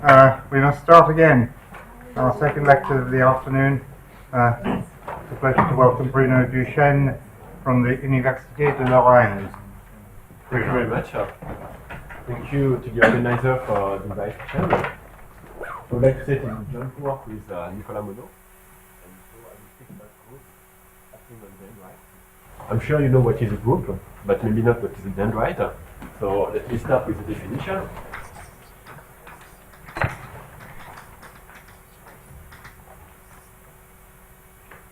We must start again. Our second lecture of the afternoon. It's a pleasure to welcome Bruno Duchesne from the Université de Lorraine. Thank you very much. Thank you to the organizer for the invitation. I would like to say that I'm joined to work with Nicolas Monod. And so I will speak about group acting on dendrite. I'm sure you know what is a group, but maybe not what is a dendrite. So let me start with the definition.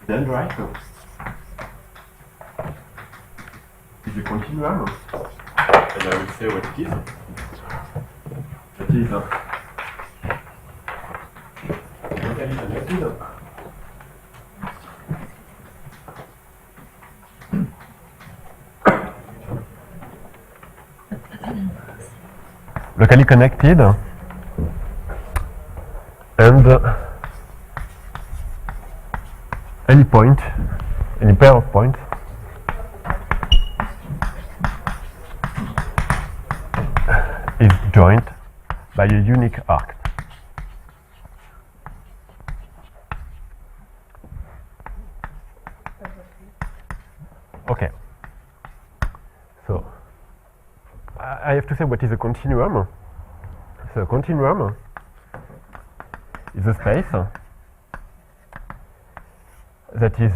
Dendrite is a continuum, and I will say what it is. That is locally connected. Locally connected and any point, any pair of points is joined by a unique arc. Okay. So I have to say what is a continuum. So a continuum is a space that is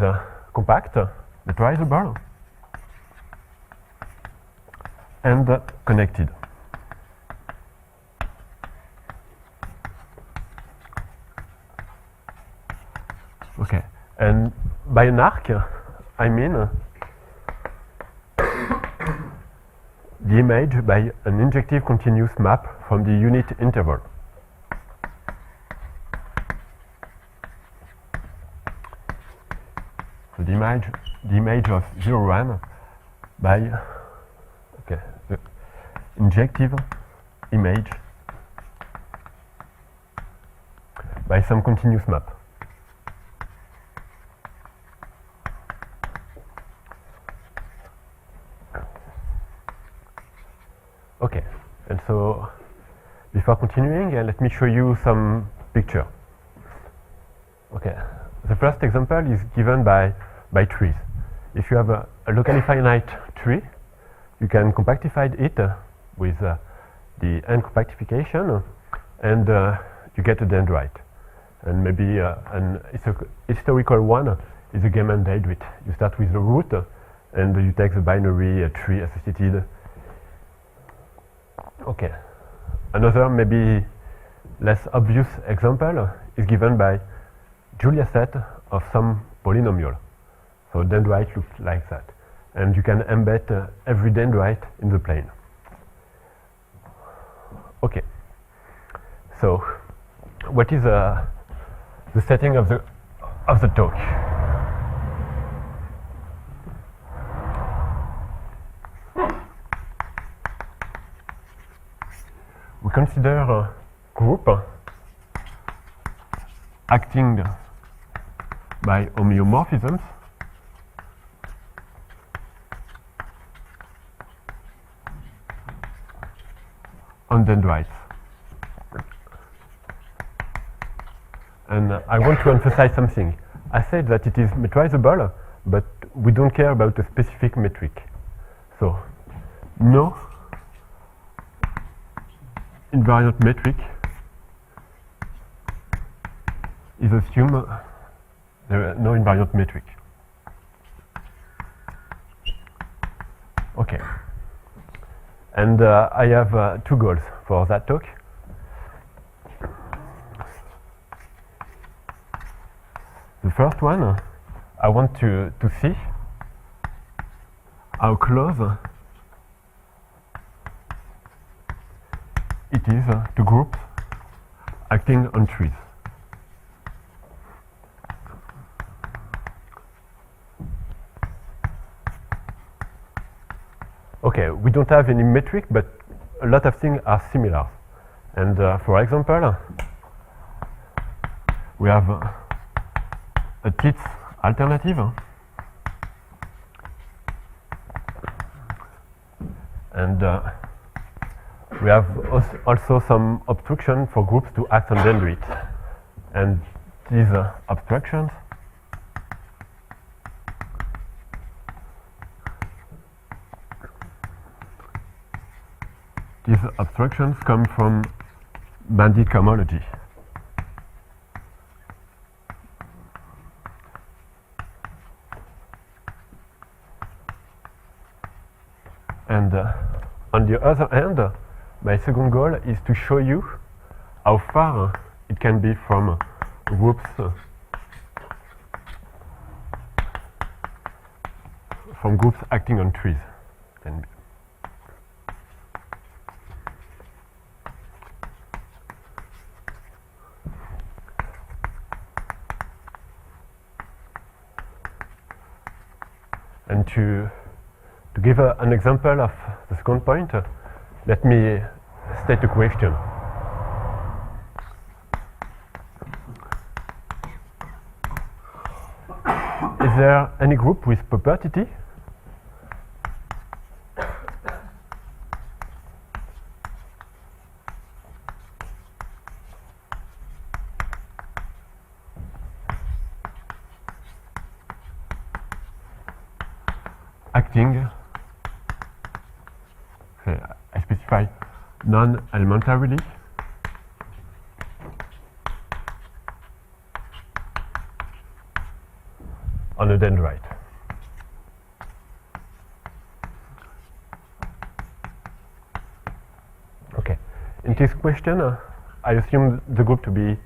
compact, metrizable, and connected. Okay, and by an arc, I mean the image by an injective continuous map from the unit interval. So the image of 0, 1 by the injective image by some continuous map. Okay, and so before continuing, let me show you some picture. Okay, the first example is given by trees. If you have a locally finite tree, you can compactify it with the n compactification, and you get a dendrite. And maybe an historical one is a Gaiman dendrite. You start with the root, and you take the binary tree associated. Okay. Another maybe less obvious example is given by Julia set of some polynomial. So dendrite looks like that. And you can embed every dendrite in the plane. Okay. So what is the setting of the talk? We consider a group acting by homeomorphisms on dendrites. And I want to emphasize something. I said that it is metrizable, but we don't care about a specific metric. So no invariant metric is assumed there are no invariant metric. Okay. And I have two goals for that talk. The first one, I want to see how close it is to groups acting on trees. Okay, we don't have any metric, but a lot of things are similar. And for example, we have a Tits alternative, and we have also some obstruction for groups to act on dendrites. And these obstructions come from bandit cohomology. And on the other hand, my second goal is to show you how far it can be from groups acting on trees. And to give an example of the second point, let me state a question. Is there any group with property T acting, I specify non-elementarily, on a dendrite? Okay. In this question, I assume the group to be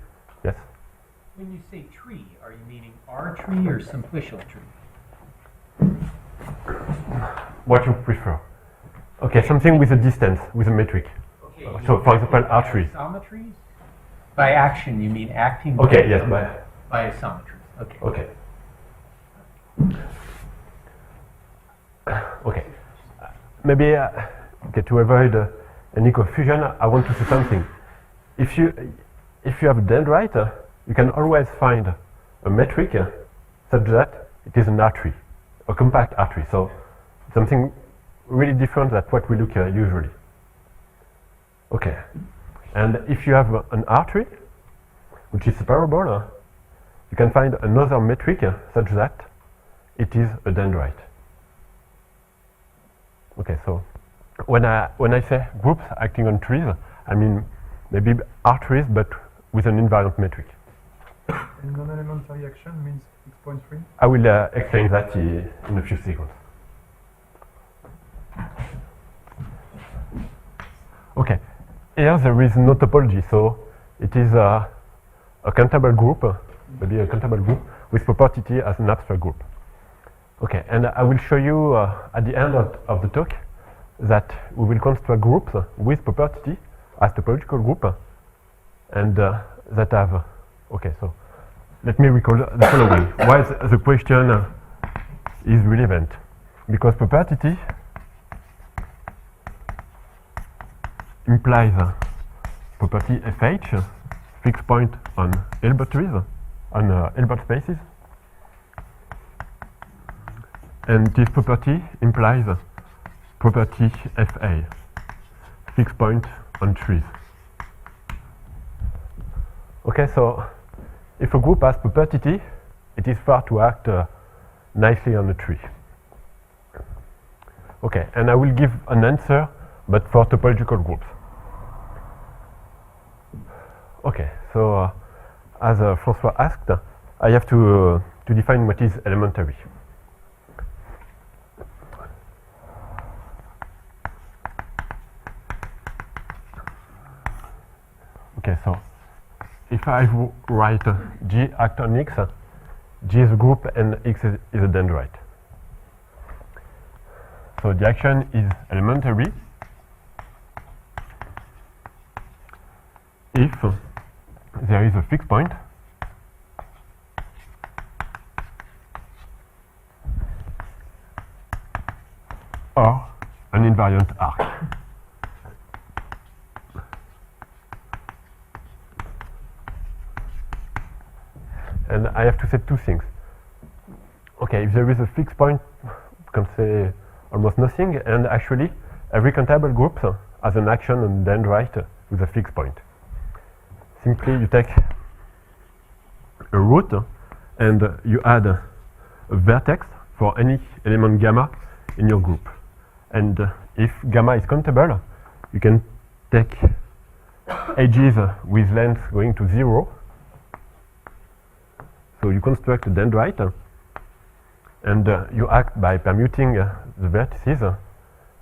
yes. When you say tree, are you meaning R tree or simplicial tree? What you prefer? Okay, something with a distance, with a metric. Okay. So, for example, R3. Isometries? By action, you mean acting Okay, yes, by isometries. Okay. Okay. Okay. Maybe okay, to avoid any confusion, I want to say something. If you have a dendrite, you can always find a metric such that it is an R3, a compact R3. So something really different than what we look usually. Okay. And if you have an R3, which is separable, you can find another metric such that it is a dendrite. Okay, so when I say groups acting on trees, I mean maybe R3s but with an invariant metric. And non-elementary action means 6.3? I will explain that in a few seconds. Okay, here there is no topology, so it is a countable group, maybe a countable group with property T as an abstract group. Okay, and I will show you at the end of the talk that we will construct groups with property T as topological group and that have, okay, so let me recall the following. Why the question is relevant? Because property T implies property FH, fixed point on Hilbert trees, on Hilbert spaces. And this property implies property FA, fixed point on trees. Okay, so if a group has property T, it is fair to act nicely on a tree. Okay, and I will give an answer, but for topological groups. Okay, so as François asked, I have to define what is elementary. Okay, so if I write G act on X, G is a group and X is a dendrite. So the action is elementary if there is a fixed point or an invariant arc. And I have to say two things. Okay, if there is a fixed point, we can say almost nothing, and actually every countable group as an action on dendrite with a fixed point. Simply you take a root and you add a vertex for any element gamma in your group. And if gamma is countable, you can take edges with length going to 0. So you construct a dendrite and you act by permuting the vertices,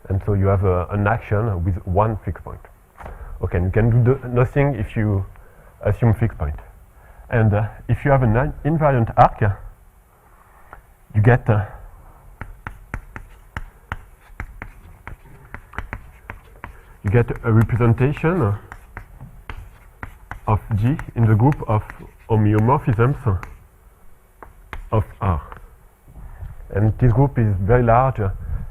and so you have an action with one fixed point. Okay, and you can do nothing if you assume fixed point. And if you have an invariant arc, you get a representation of G in the group of homeomorphisms of R. And this group is very large,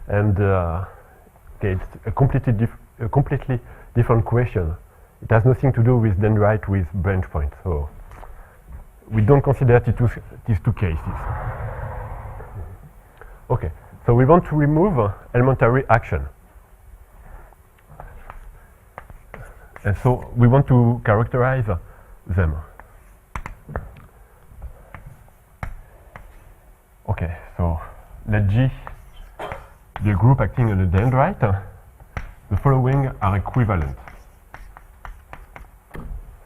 and okay, it's a completely different question. It has nothing to do with dendrite with branch points, so we don't consider these two cases. Okay, so we want to remove elementary action. And so we want to characterize them. Okay, so let G be a group acting on a dendrite. The following are equivalent.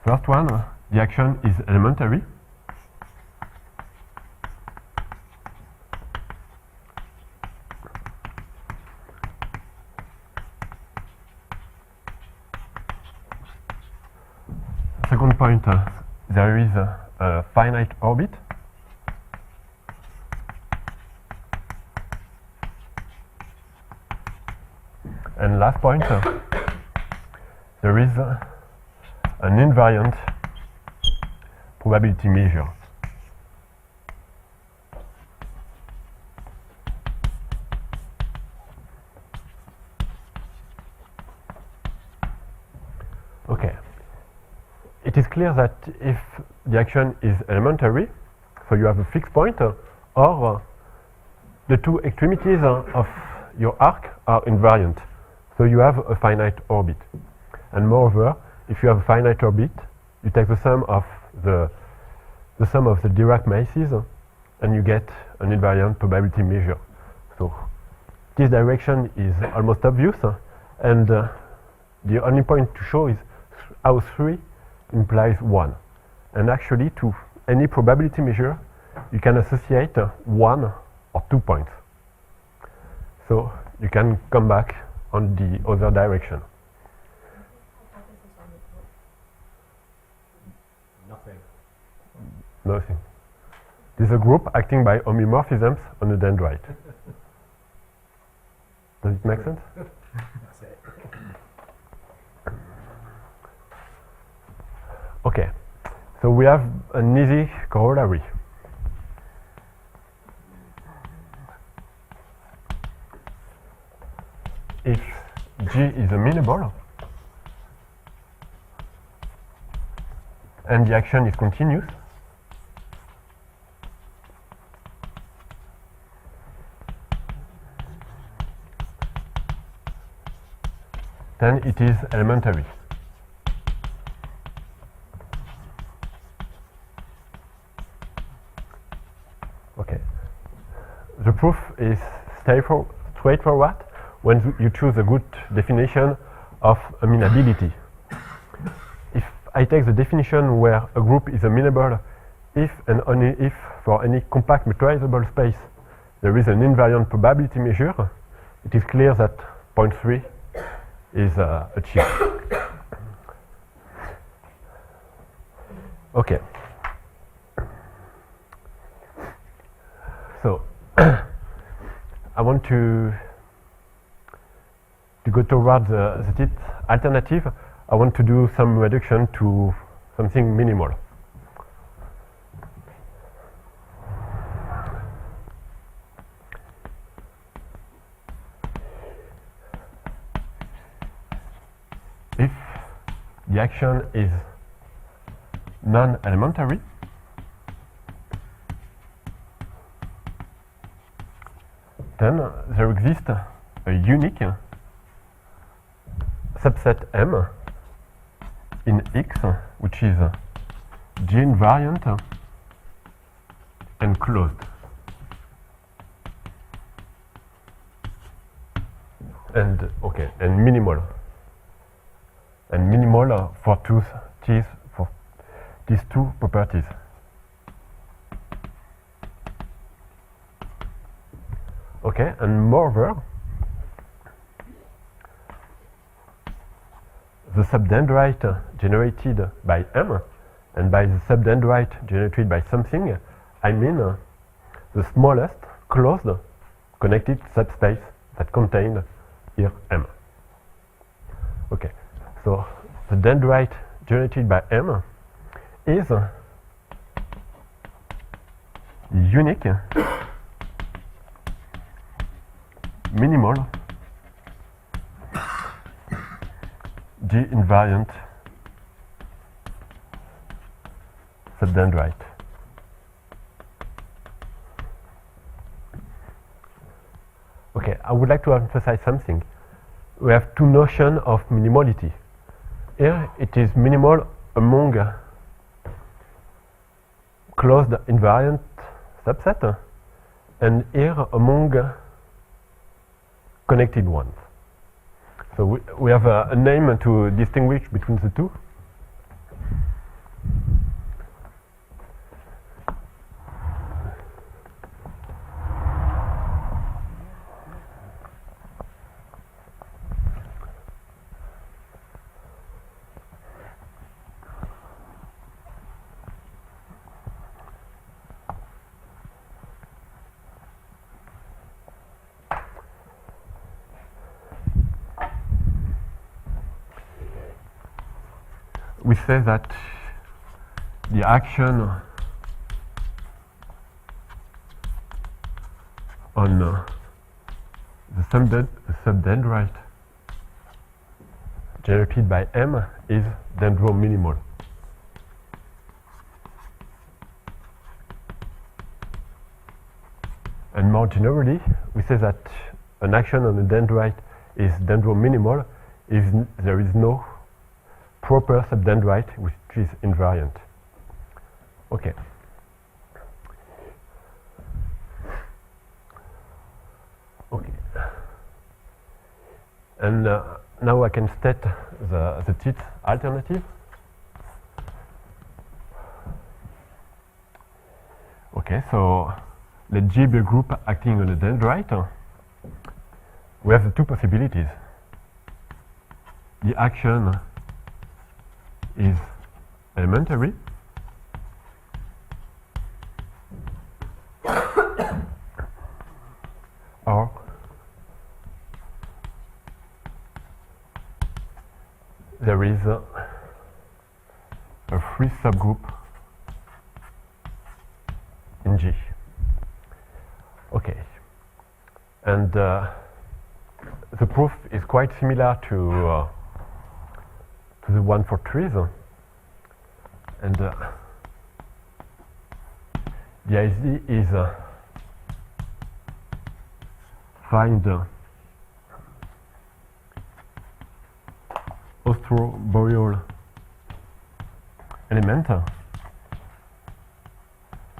First one, the action is elementary. Second point, there is a finite orbit. And last point, there is an invariant probability measure. Okay. It is clear that if the action is elementary, so you have a fixed point, or the two extremities of your arc are invariant, so you have a finite orbit. And moreover, if you have a finite orbit, you take the sum of the Dirac matrices, and you get an invariant probability measure. So this direction is almost obvious, and the only point to show is how 3 implies 1. And actually, to any probability measure, you can associate 1 or 2 points. So you can come back on the other direction. Nothing. This is a group acting by homeomorphisms on a dendrite. Does it make sense? Okay, so we have an easy corollary. If G is amenable and the action is continuous, then it is elementary. Okay. The proof is straightforward when you choose a good definition of amenability. If I take the definition where a group is amenable if and only if for any compact metrizable space there is an invariant probability measure, it is clear that point 3 is achieved. Okay. So I want to go towards the Tits alternative. I want to do some reduction to something minimal. If the action is non-elementary, then there exists a unique subset M in X, which is G invariant and closed. And okay, and minimal. And minimal for these two properties. Okay, and moreover, the subdendrite generated by M, and by the subdendrite generated by something, I mean the smallest closed connected subspace that contained here M. Okay, so the dendrite generated by M is unique, minimal, G invariant subdendrite. Okay, I would like to emphasize something. We have two notions of minimality. Here it is minimal among closed invariant subset, and here among connected ones. So we have a name to distinguish between the two. We say that the action on the subdendrite generated by M is dendro-minimal. And more generally, we say that an action on a dendrite is dendro-minimal if there is no proper subdendrite which is invariant. Okay. Okay. And now I can state the Tits alternative. Okay, so let G be a group acting on a dendrite. We have the two possibilities. The action is elementary, or there is a free subgroup in G. Okay, and the proof is quite similar to the one for trees, and the idea is find ostroboreal element.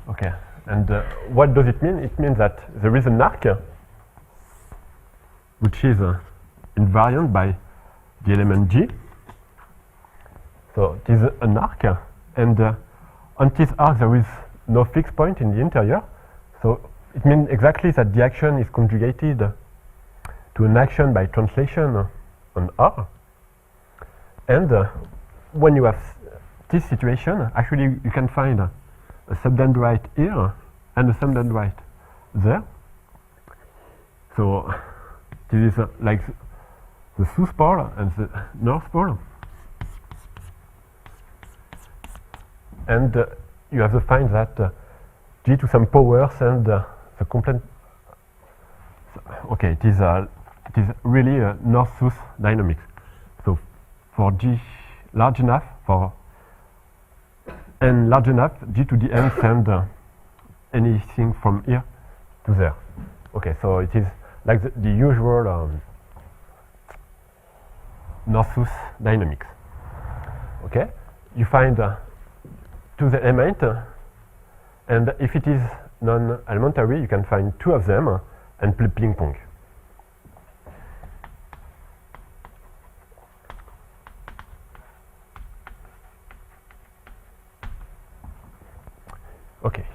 Okay, and what does it mean? It means that there is an arc which is invariant by the element G. So it is an arc, and on this arc there is no fixed point in the interior. So it means exactly that the action is conjugated to an action by translation on R. And when you have this situation, actually you can find a subdendrite here and a subdendrite there. So this is like the south pole and the north pole. And you have to find that G to some powers and the complete. Okay, it is really a north-south dynamics. So for G large enough, for n large enough, G to the n send anything from here to there. Okay, so it is like the usual north-south dynamics. Okay, you find two elements, and if it is non-elementary, you can find two of them and play ping pong. Okay.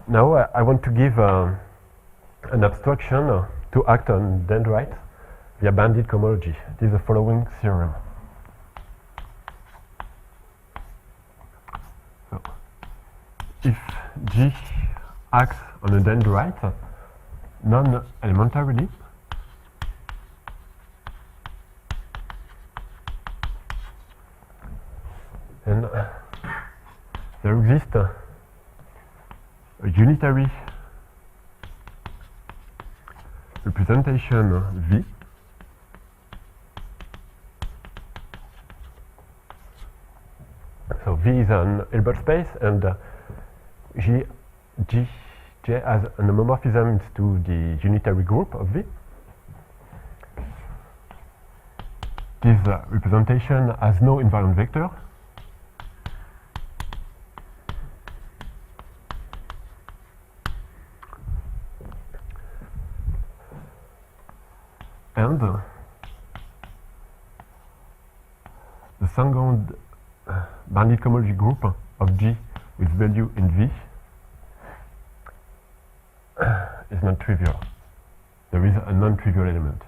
Now I want to give an abstraction to act on dendrites via banded cohomology. It is the following theorem. So, if G acts on a dendrite non-elementarily, then there exists a unitary representation V so V is an Hilbert space, and J has an homomorphism to the unitary group of V. This representation has no invariant vector, and the second banded cohomology group of G with value in V is non-trivial. There is a non-trivial element.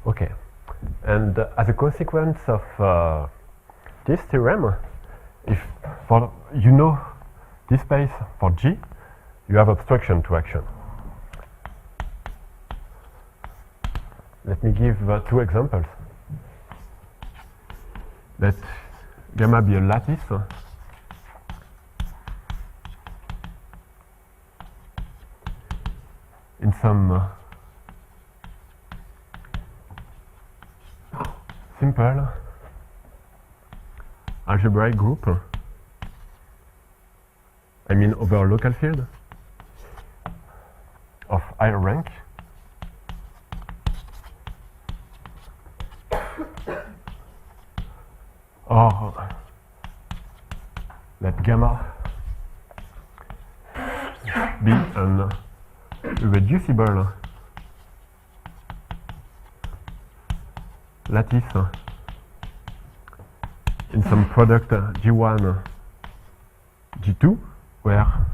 Okay, and as a consequence of this theorem, if for this space for G, you have abstraction to action. Let me give two examples. Let gamma be a lattice in some simple algebraic group, I mean over a local field of higher rank, or let gamma be an irreducible lattice in some product G1, G2, where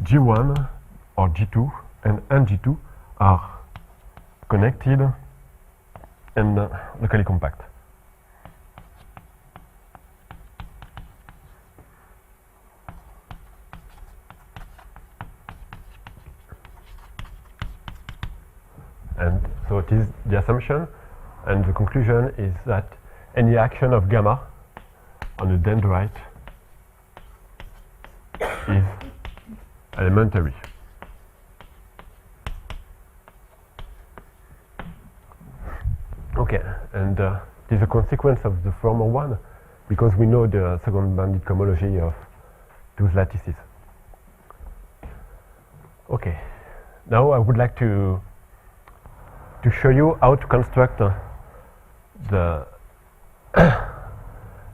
G1 or G2 and G2 are connected and locally compact. And so it is the assumption, and the conclusion is that any action of gamma on a dendrite is elementary. Okay, and it is a consequence of the former one, because we know the second banded cohomology of those lattices. Okay, now I would like to show you how to construct the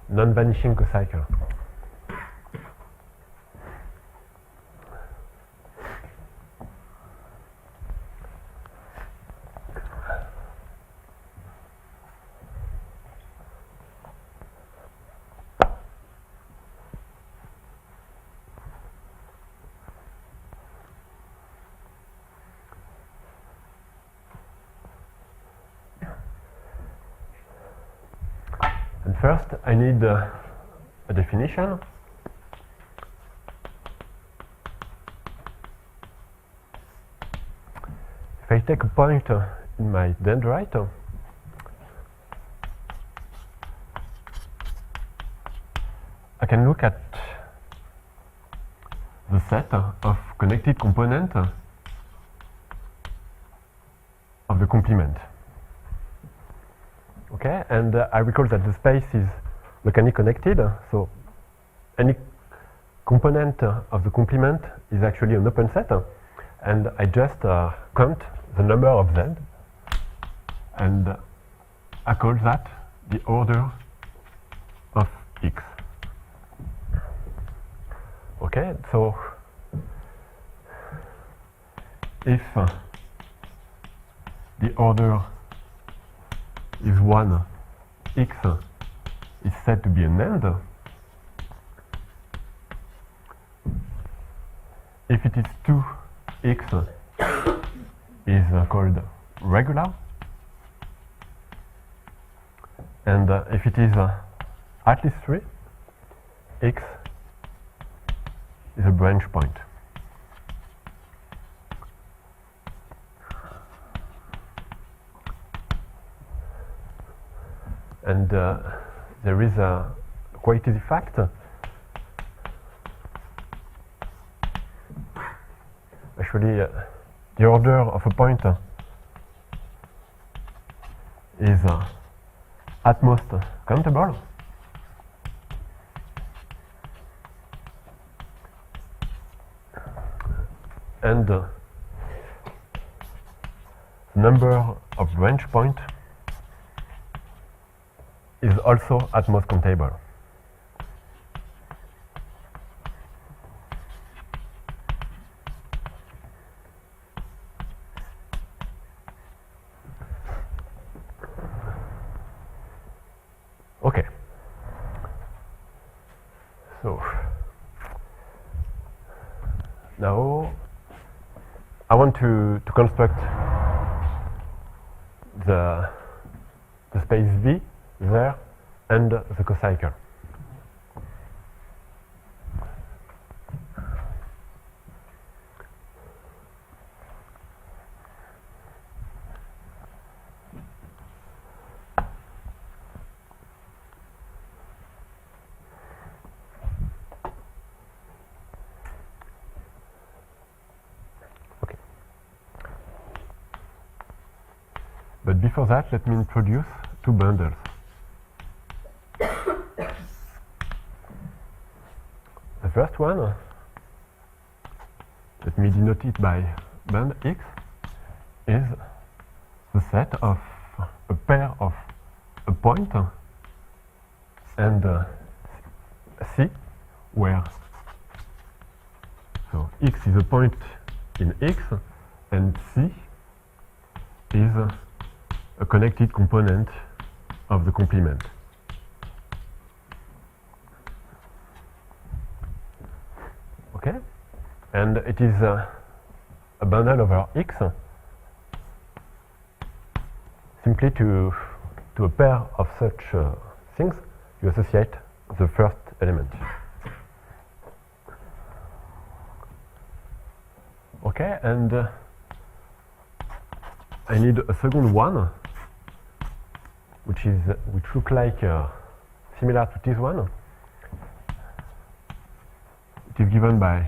non-vanishing cocycle. And first, I need a definition. If I take a point in my dendrite, can look at the set of connected components of the complement. Okay, and I recall that the space is locally connected, so any component of the complement is actually an open set, and I just count the number of z, and I call that the order of x. Okay, so if the order is 1, x is said to be an end. If it is 2, x is called regular. And if it is at least 3, x is a branch point. And there is a quite easy fact. Actually, the order of a point is at most countable. And the number of branch points is also at most countable. Okay. So now I want to construct the space V there and the cocycle. Okay. But before that, let me introduce two bundles. The first one, let me denote it by band X, is the set of a pair of a point and C, where so X is a point in X and C is a connected component of the complement. Okay, and it is a bundle over X simply to a pair of such things you associate the first element. Okay, and I need a second one which look like similar to this one. It is given by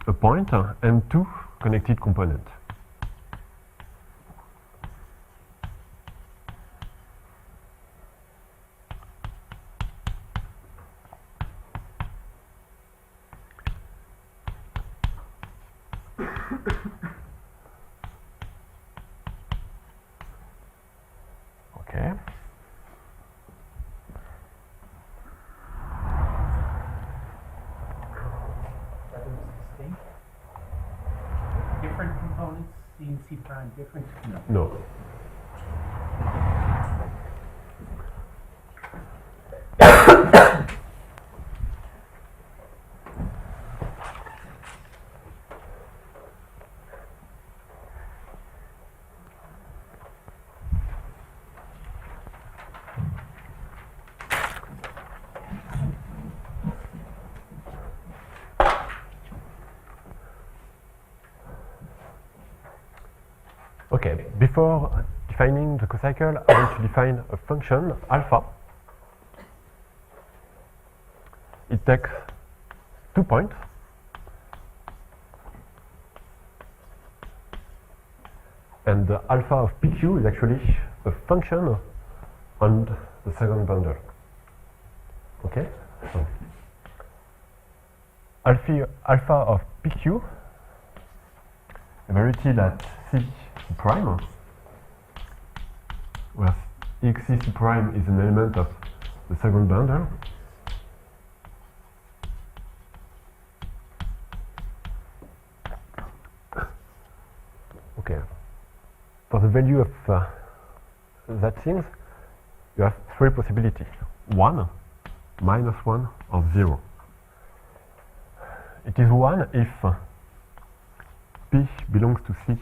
a point and two connected components. Okay. Different components, C and C prime different? No. Okay, before defining the cocycle, I want to define a function alpha it takes 2 points, and the alpha of PQ is actually a function on the second bundle. Okay? So alpha of PQ evaluated at C prime, where XC prime is an element of the second bundle. Okay. For the value of that things, you have 3 possibilities: 1, -1, or 0. It is 1 if P belongs to C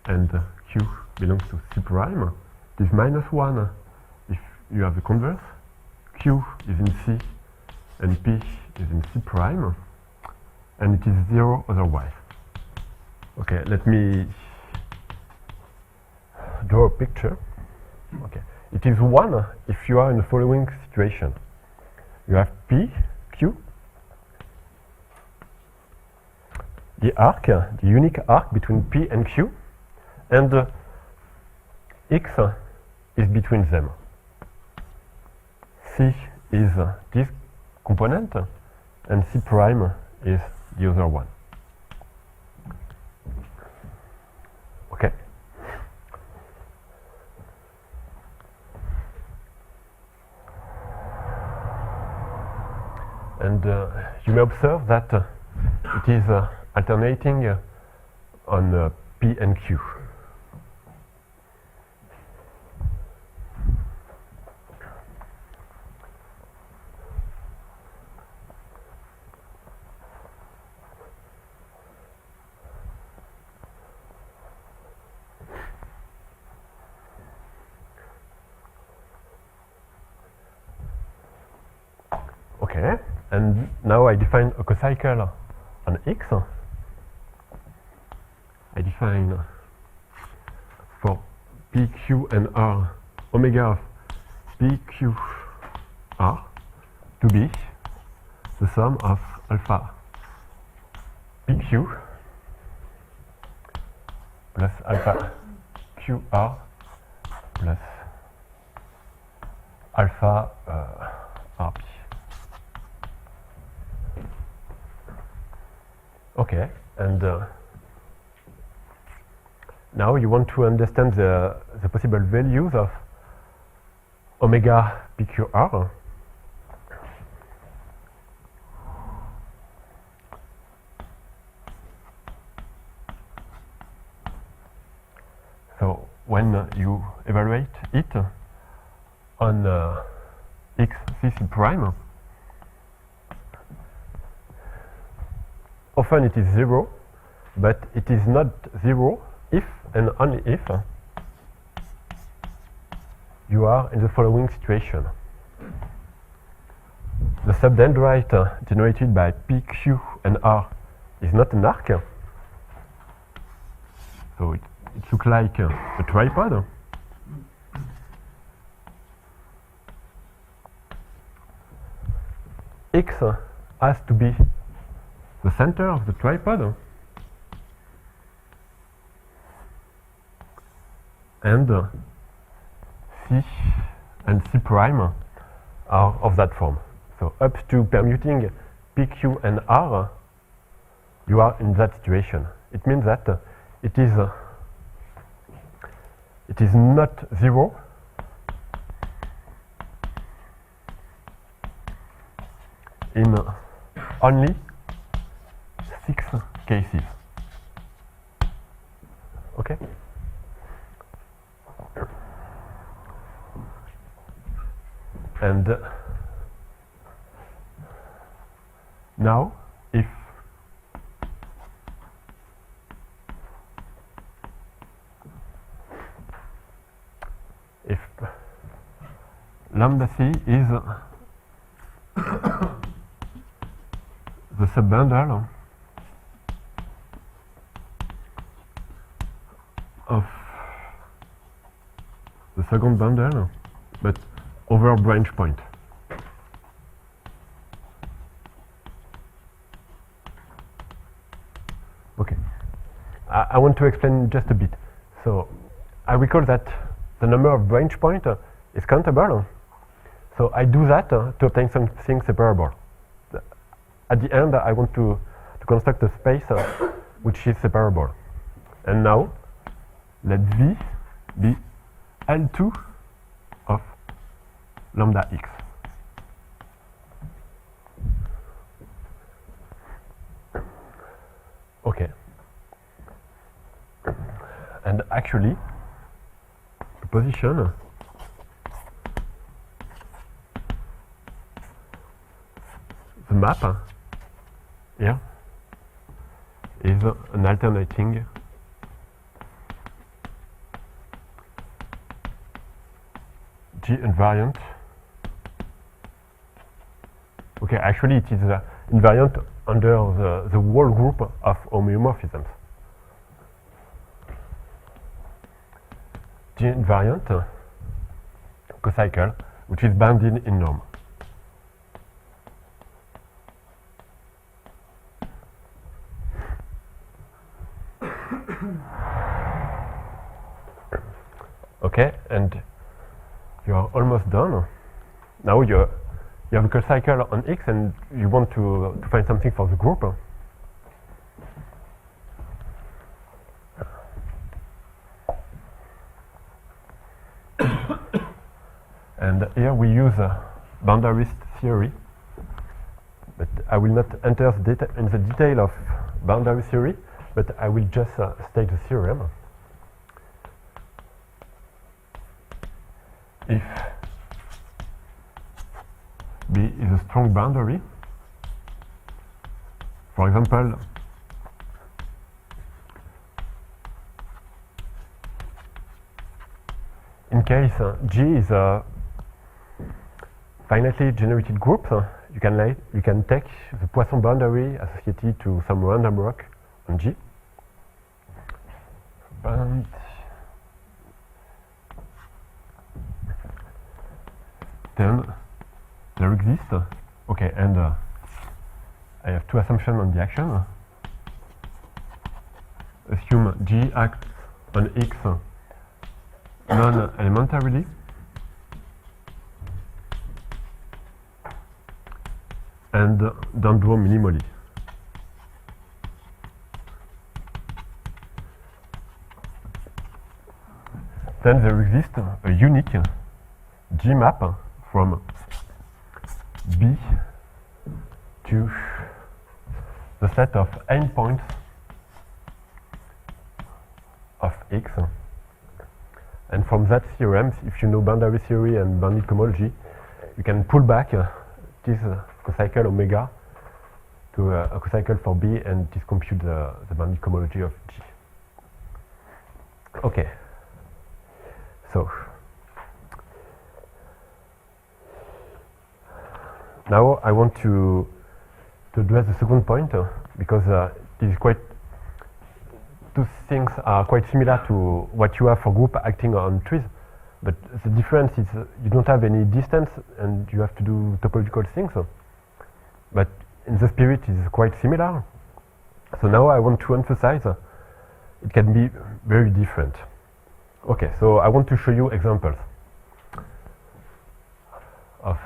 and Q belongs to C prime. It is -1 if you have the converse. Q is in C and P is in C prime. And it is 0 otherwise. Okay, let me draw a picture. Okay, it is 1 if you are in the following situation. You have P, Q, the arc, the unique arc between P and Q, and X is between them. C is this component, and C prime is the other one. Okay. And you may observe that it is alternating on P and Q. Okay, and now I define a cocycle on X. I define for P, Q, and R omega of P, Q, R to be the sum of alpha PQ plus alpha QR plus alpha RP. Okay, and now you want to understand the possible values of omega PQR. So when you evaluate it on XCC prime, often it is 0, but it is not 0 if and only if you are in the following situation. The subdendrite generated by P, Q, and R is not an arc, so it looks like a tripod. X has to be the center of the tripod, and C and C prime are of that form. So up to permuting P, Q, and R, you are in that situation. It means that it is not 0 in only 6 cases. Okay? And now, if lambda C is the subbundle of the second bundle, but over branch point. I want to explain just a bit. So I recall that the number of branch points is countable. So I do that to obtain something separable. At the end, I want to construct a space which is separable. And now, let V be L2 of lambda x. Okay. And actually, the position the map here is an alternating G invariant. Okay, actually it is invariant under the whole group of homeomorphisms. G invariant cocycle, which is bounded in norm. Okay, and you are almost done. Now you have a cocycle on X and you want to find something for the group. And here we use boundaries theory, but I will not enter in the detail of boundary theory, but I will just state the theorem. If B is a strong boundary, for example, in case G is a finitely generated group, you can take the Poisson boundary associated to some random rock on G. And then there exists, okay, and I have two assumptions on the action. Assume G acts on X non-elementarily, and dendro minimally. Then there exists a unique G map from B to the set of endpoints of X. And from that theorem, if you know boundary theory and bounded cohomology, you can pull back this cocycle omega to a cocycle for B and discompute the bounded cohomology of G. Okay. So now I want to address the second point because this is two things are quite similar to what you have for group acting on trees, but the difference is you don't have any distance and you have to do topological things, but in the spirit it is quite similar. So now I want to emphasize it can be very different. Okay, so I want to show you examples of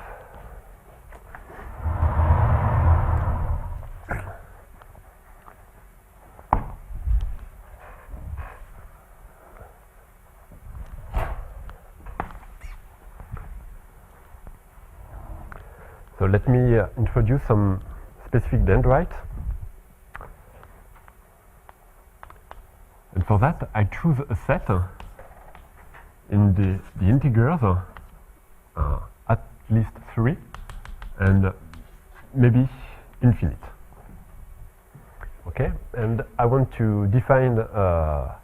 so let me introduce some specific dendrites. And for that, I choose a set in the integers at least 3 and maybe infinite. Okay, and I want to define a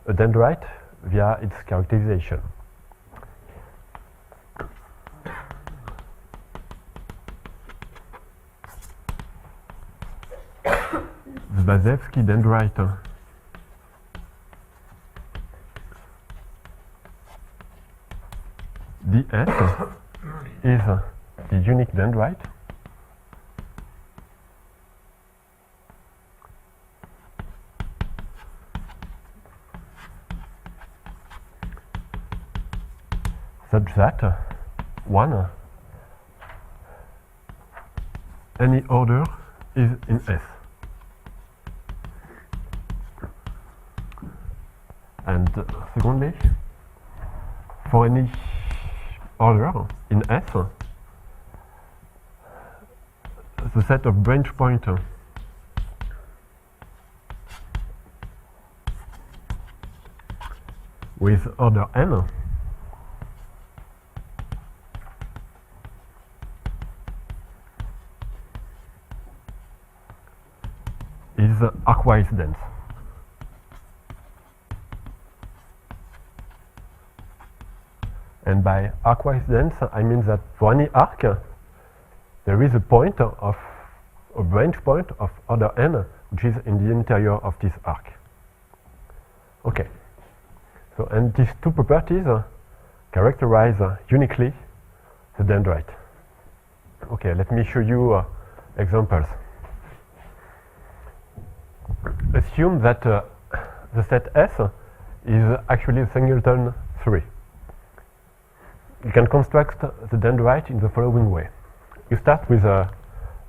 dendrite via its characterization. The Bazevsky dendrite dS is the unique dendrite such that one any order is in S. And secondly, for any order in S, the set of branch points with order n is arcwise dense. And by arcwise dense, I mean that for any arc, there is a point of a branch point of order n, which is in the interior of this arc. Okay. So, and these two properties characterize uniquely the dendrite. Okay, let me show you examples. Assume that the set S is actually a singleton 3. You can construct the dendrite in the following way. You start with a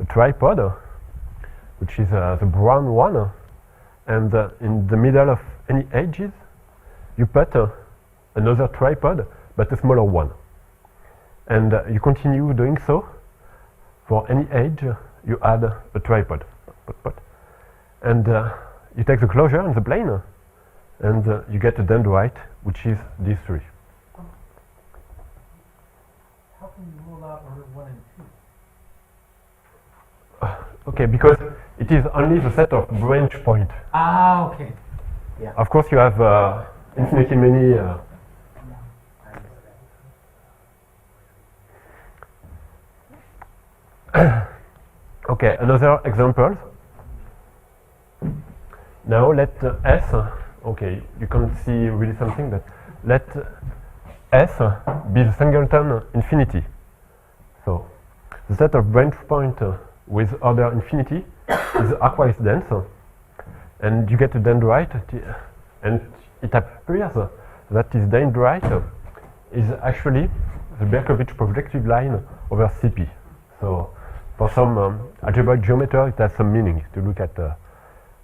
tripod, which is the brown one, and in the middle of any edges, you put another tripod, but a smaller one. And you continue doing so. For any edge, you add a tripod. And you take the closure on the plane, and you get a dendrite, which is these three. How can you rule out order 1 and 2? Okay, because it is only the set of branch point. Ah, okay. Of course, you have infinitely many. Okay, another example. Now let S. Okay, you can't see really something, but let S be the singleton infinity. So the set of branch point with order infinity is arcwise dense, and you get a dendrite, and it appears that this dendrite is actually the Berkovich projective line over CP. So for some algebraic geometer, it has some meaning to look at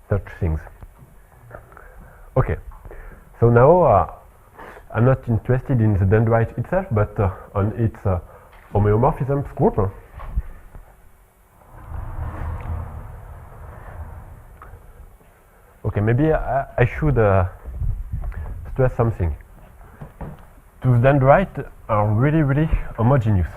such things. Okay, so now I'm not interested in the dendrite itself, but on its homeomorphisms group. Okay, maybe I should stress something. Those dendrites are really, really homogeneous.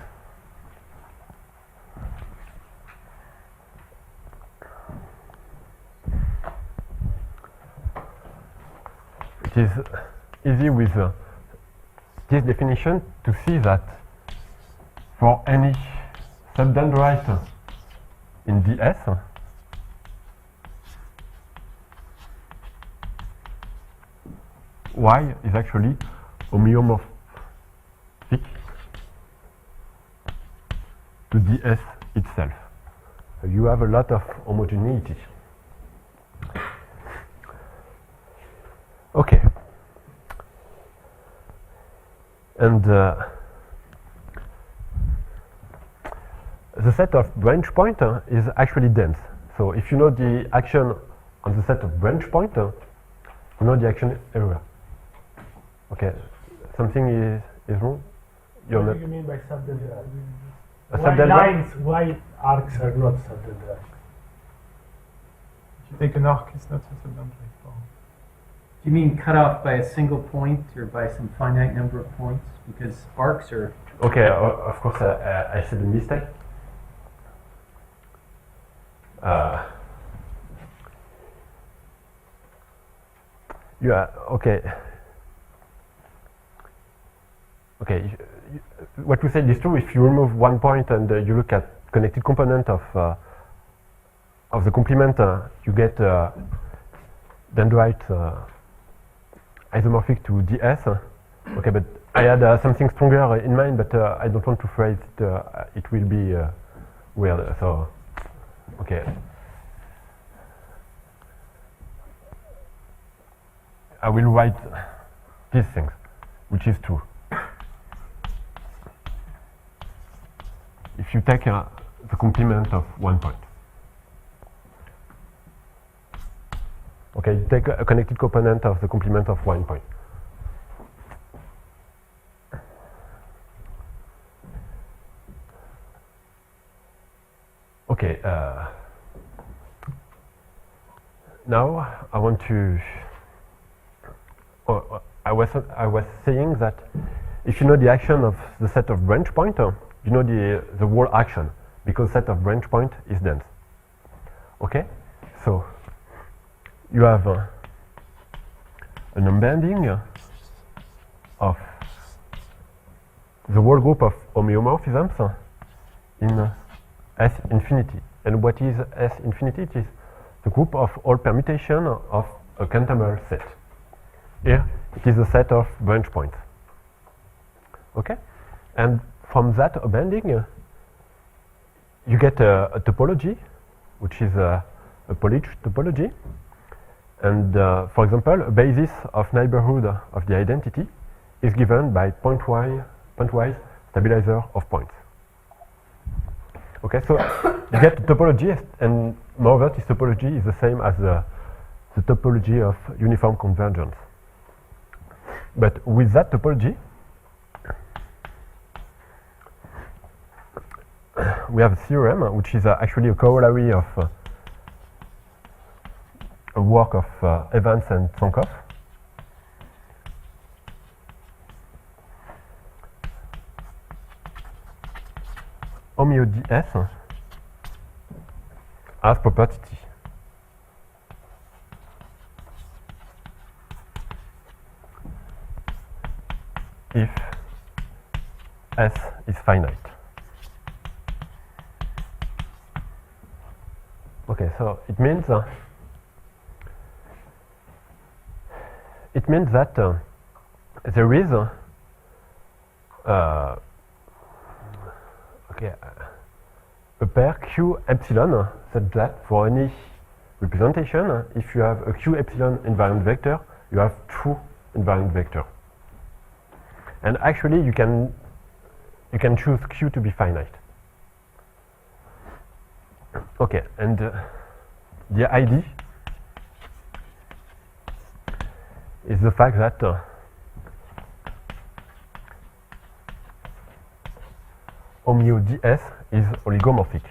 It is easy with this definition to see that for any subdendrite in DS, Y is actually homeomorphic to DS itself. So you have a lot of homogeneity. Okay. And the set of branch point is actually dense. So if you know the action on the set of branch point, you know the action everywhere. Okay, something is wrong? You're What not do you mean by subdendrite? a Why subdendrite? lines, why arcs are not subdendrite? If you take an arc, it's not a subdendrite. Do you mean cut off by a single point or by some finite number of points? Because arcs are... Okay, of course I said a mistake. Yeah, okay. Okay, what we said is true. If you remove one point and you look at connected component of the complement, you get dendrite isomorphic to DS. Okay, but I had something stronger in mind, but I don't want to phrase it. It will be weird. So, okay. I will write these things, which is true. if you take the complement of one point. Okay, you take a connected component of the complement of one point. Okay, now I want to. I was saying that if you know the action of the set of branch point, you know the whole action, because set of branch point is dense. Okay, so you have an unbending of the whole group of homeomorphisms in S infinity. And what is S infinity? It is the group of all permutation of a Cantabile set. Here it is a set of branch points. Okay, and from that unbending you get a topology, which is a Bowditch topology. And for example, a basis of neighborhood of the identity is given by pointwise stabilizer of points. Okay, so you get the topology, and moreover, this topology is the same as the topology of uniform convergence. But with that topology, we have a theorem which is actually a corollary of a work of Evans and Sankoff. Homeo ds has property T. If S is finite. Okay, so it means that there is a pair Q epsilon such that for any representation, if you have a Q epsilon invariant vector, you have true invariant vector. And actually, you can choose Q to be finite. Okay, and the ID is the fact that homeo ds is oligomorphic.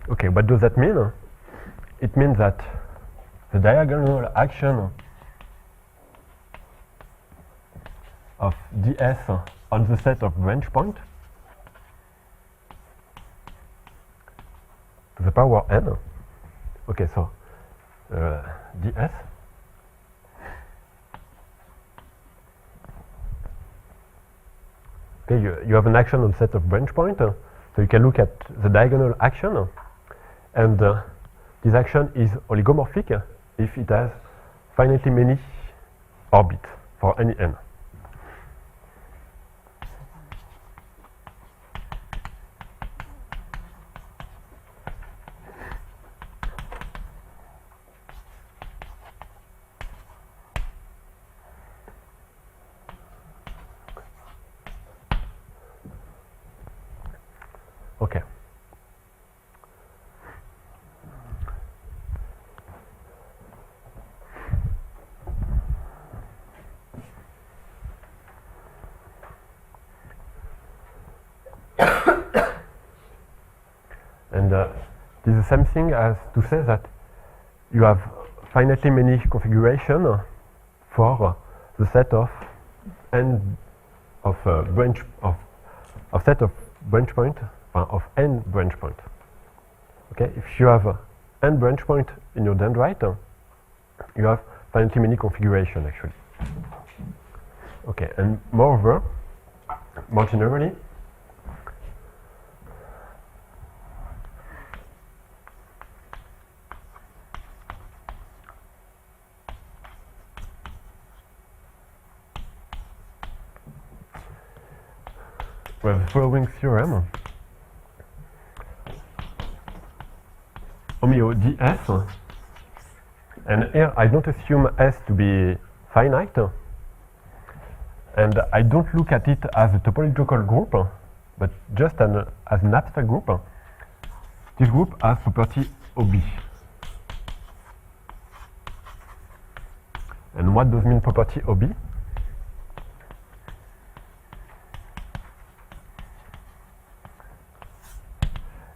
Okay, what does that mean? It means that the diagonal action of ds on the set of branch point to the power n. Okay, so ds okay, you have an action on set of branch point, so you can look at the diagonal action, and this action is oligomorphic if it has finitely many orbits for any n. Okay. And it is the same thing as to say that you have finitely many configurations for the set of n of branch of set of branch point of n branch point. Okay, if you have n branch point in your dendrite, you have finitely many configurations actually. Okay, and moreover, more generally, we have the following theorem. Homeo ds, and here I don't assume S to be finite, and I don't look at it as a topological group, but just as an abstract group. This group has property OB. And what does mean property OB?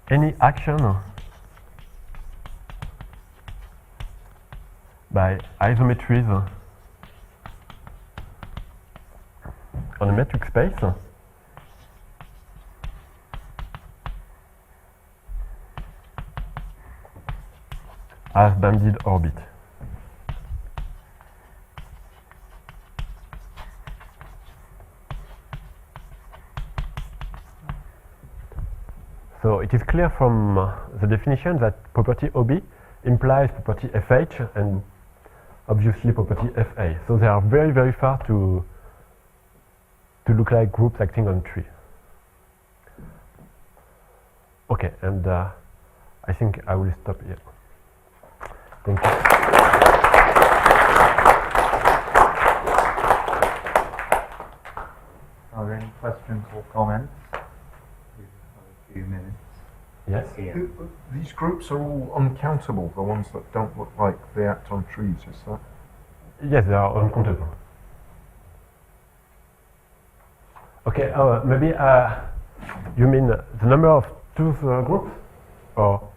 Any action by isometries on a metric space has bounded orbit. So it is clear from the definition that property OB implies property FH and obviously property FA. So they are very, very far to look like groups acting on tree. Okay, and I think I will stop here. Thank you. Are there any questions or comments? We've got a few minutes. Yes? These groups are all uncountable, the ones that don't look like they act on trees, is that? Yes, they are uncountable. Okay, maybe you mean the number of tooth groups? Or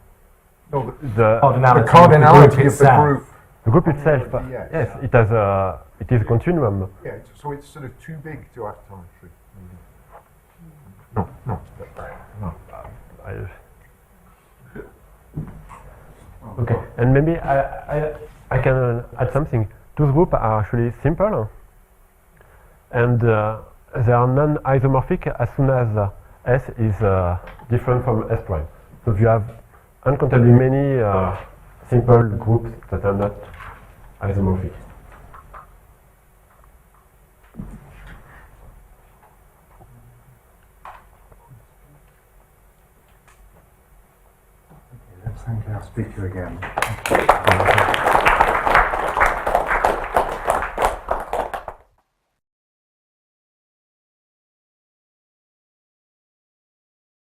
No, the cardinality of the group. The group itself? Yes. Yes, it has it is a continuum. Yeah, so it's sort of too big to act on a tree. No. Okay, and maybe I can add something. Those groups are actually simple, and they are non-isomorphic as soon as S is different from S prime. So you have uncountably many simple groups that are not isomorphic. Let's thank our speaker again.